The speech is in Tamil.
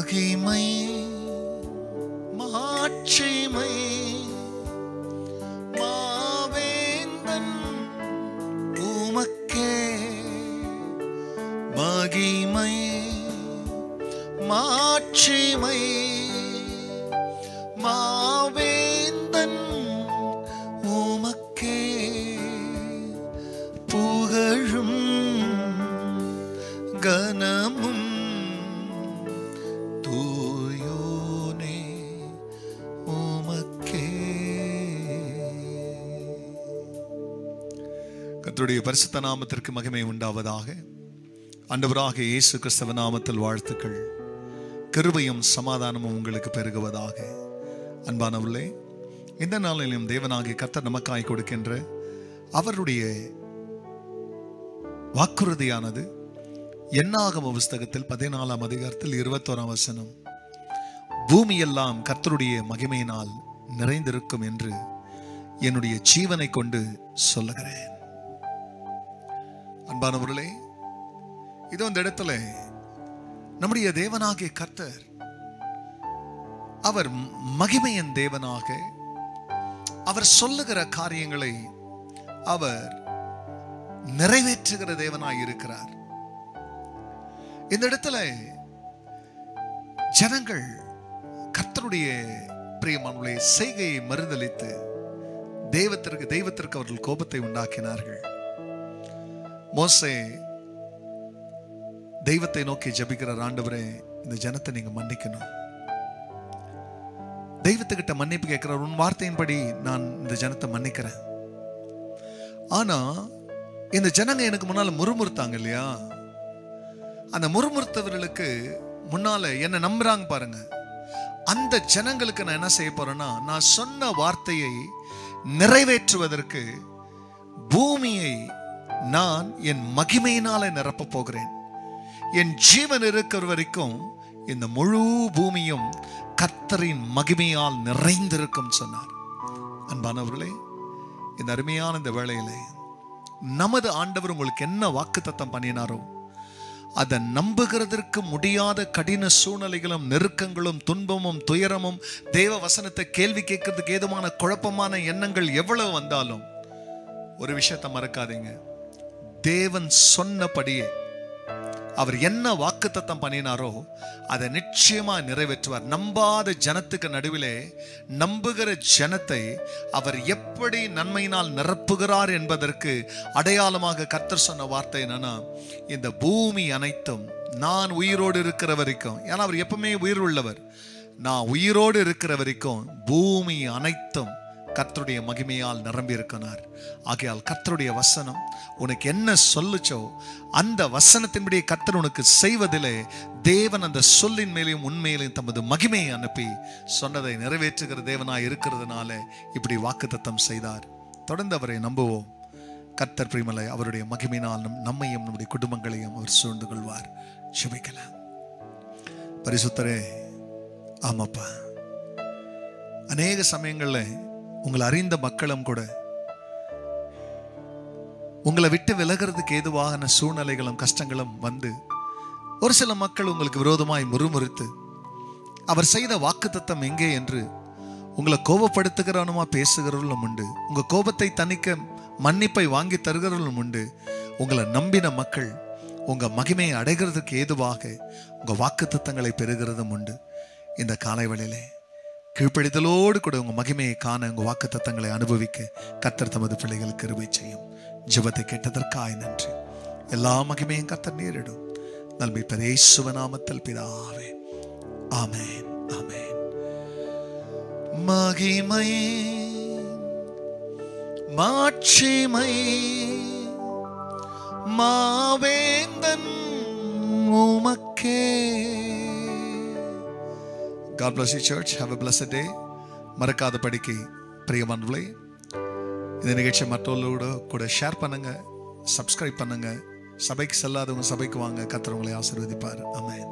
மகிமை மாட்சிமை மாவேந்தன் உமக்கே. மகிமை மாட்சிமை மாவேந்தன் உமக்கே. புகழும் கனமும் தூயோனே உமக்கே. கர்த்தருடைய பரிசுத்த நாமத்திற்கு மகிமை உண்டாவதாக. ஆண்டவராக இயேசு கிறிஸ்துவ நாமத்தில் வாழ்த்துக்கள். கிருபையும் சமாதானமும் உங்களுக்கு பெருகுவதாக. அன்பானவர்களே, இந்த நாளிலும் தேவனாகிய கர்த்தர் நமக்காய் கொடுக்கின்ற அவருடைய வாக்குறுதியானது என்னாகம புஸ்தகத்தில் 14ஆம் அதிகாரத்தில் 21ஆம் வசனம், பூமியெல்லாம் கர்த்தருடைய மகிமையினால் நிறைந்திருக்கும் என்று என்னுடைய ஜீவனை கொண்டு சொல்லுகிறேன். அன்பானவர்களே, இதோ இந்த இடத்துல நம்முடைய தேவனாகிய கர்த்தர் அவர் மகிமையின் தேவனாக அவர் சொல்லுகிற காரியங்களை அவர் நிறைவேற்றுகிற தேவனாய் இருக்கிறார். இந்த இடத்துல ஜனங்கள் கர்த்தருடைய பிரியமானவர்களே செய்கையை மறுதலித்து தெய்வத்திற்கு அவர்கள் கோபத்தை உண்டாக்கினார்கள். மோசே தெய்வத்தை நோக்கி ஜெபிக்கிறார், ஆண்டவரே இந்த ஜனத்தை நீங்க மன்னிக்கணும். தெய்வத்துக்கிட்ட மன்னிப்பு கேட்கிறார், உன் வார்த்தையின்படி நான் இந்த ஜனத்தை மன்னிக்கிறேன். ஆனா இந்த ஜனங்க எனக்கு முன்னால முறுமுறுத்தாங்க இல்லையா, அந்த முறுமுறுத்தவர்களுக்கு முன்னால என்ன நம்புறாங்க பாருங்க. அந்த ஜனங்களுக்கு நான் என்ன செய்ய போறேன்னா, நான் சொன்ன வார்த்தையை நிறைவேற்றுவதற்கு பூமியை நான் என் மகிமையினால நிரப்ப போகிறேன். என் ஜீவன் இருக்கிற வரைக்கும் இந்த முழு பூமியும் கர்த்தரின் மகிமையால் நிறைந்திருக்கும் சொன்னார். அன்பானவர்களே, இந்த அருமையான இந்த வேளையிலே நமது ஆண்டவர் உங்களுக்கு என்ன வாக்குத்தத்தம் பண்ணினாரோ அதை நம்புகிறதற்கு முடியாத கடின சூழ்நிலைகளும் நெருக்கங்களும் துன்பமும் துயரமும் தேவ வசனத்தை கேள்வி கேட்கறதுக்கு ஏதுமான குழப்பமான எண்ணங்கள் எவ்வளவு வந்தாலும் ஒரு விஷயத்தை மறக்காதீங்க, தேவன் சொன்னபடியே அவர் என்ன வாக்குத்தத்தம் பண்ணினாரோ அதை நிச்சயமா நிறைவேற்றுவார். நம்பாத ஜனத்துக்கு நடுவிலே நம்புகிற ஜனத்தை அவர் எப்படி நன்மையினால் நிரப்புகிறார் என்பதற்கு அடையாளமாக கர்த்தர் சொன்ன வார்த்தை என்னன்னா, இந்த பூமி அனைத்தும் நான் உயிரோடு இருக்கிற வரைக்கும், ஏன்னா அவர் எப்பவுமே உயிர் உள்ளவர், நான் உயிரோடு இருக்கிற வரைக்கும் பூமி அனைத்தும் கர்த்தருடைய மகிமையால் நிரம்பி இருக்கிறார். ஆகையால் கர்த்தருடைய வசனம் உனக்கு என்ன சொல்லுச்சோ அந்த வசனத்தின்படி கர்த்தர் உனக்கு செய்வதிலே தேவன் அந்த சொல்லின் மேலேயும் உண்மையிலையும் தமது மகிமையை அனுப்பி சொன்னதை நிறைவேற்றுகிற தேவனாய் இருக்கிறதுனால இப்படி வாக்குத்தத்தம் செய்தார். தொடர்ந்து அவரை நம்புவோம். கர்த்தர் பிரியமலை அவருடைய மகிமையினால் நம்மையும் நம்முடைய குடும்பங்களையும் அவர் சூழ்ந்து கொள்வார். ஜெபிக்கலாம். பரிசுத்தரே, ஆமாப்பா, அநேக சமயங்கள்ல உங்களை அறிந்த மக்களும் கூட உங்களை விட்டு விலகிறதுக்கு ஏதுவான சூழ்நிலைகளும் கஷ்டங்களும் வந்து ஒரு சில மக்கள் உங்களுக்கு விரோதமாய் முறுமுறுத்து அவர் செய்த வாக்குத்தத்தம் எங்கே என்று உங்களை கோபப்படுத்துகிறவனுமா பேசுகிறவர்களும் உண்டு. உங்க கோபத்தை தணிக்க மன்னிப்பை வாங்கி தருகிறவர்களும் உண்டு. உங்களை நம்பின மக்கள் உங்க மகிமையை அடைகிறதுக்கு ஏதுவாக உங்க வாக்குத்தத்தங்களை பெறுகிறதும் உண்டு. இந்த காலை வேளையிலே கீழ்ப்படிதலோடு கூட உங்க மகிமையை காண உங்க வாக்குத்தத்தங்களை அனுபவிக்க கர்த்தர் தமது பிள்ளைகளுக்கு கிருபை செய்யும். ஜெபத்தை கேட்டதற்காய் நன்றி. எல்லா மகிமையும் கர்த்தர் நேரிடும். நல்மீட்பர் இயேசுவின் நாமத்தில் பிதாவே, ஆமென், ஆமென். மகிமை மாட்சிமை மாவேந்தன் உமக்கே. God bless you, church. Have a blessed day. மறக்காத படிக்கை பிரியமானவர்களே, இந்த நிகழ்ச்சியை மற்றவர்களோட கூட ஷேர் பண்ணுங்க, சப்ஸ்கிரைப் பண்ணுங்க. சபைக்கு செல்லாதவங்க சபைக்கு வாங்க. கர்த்தர் உங்களை ஆசீர்வதிப்பார். ஆமென்.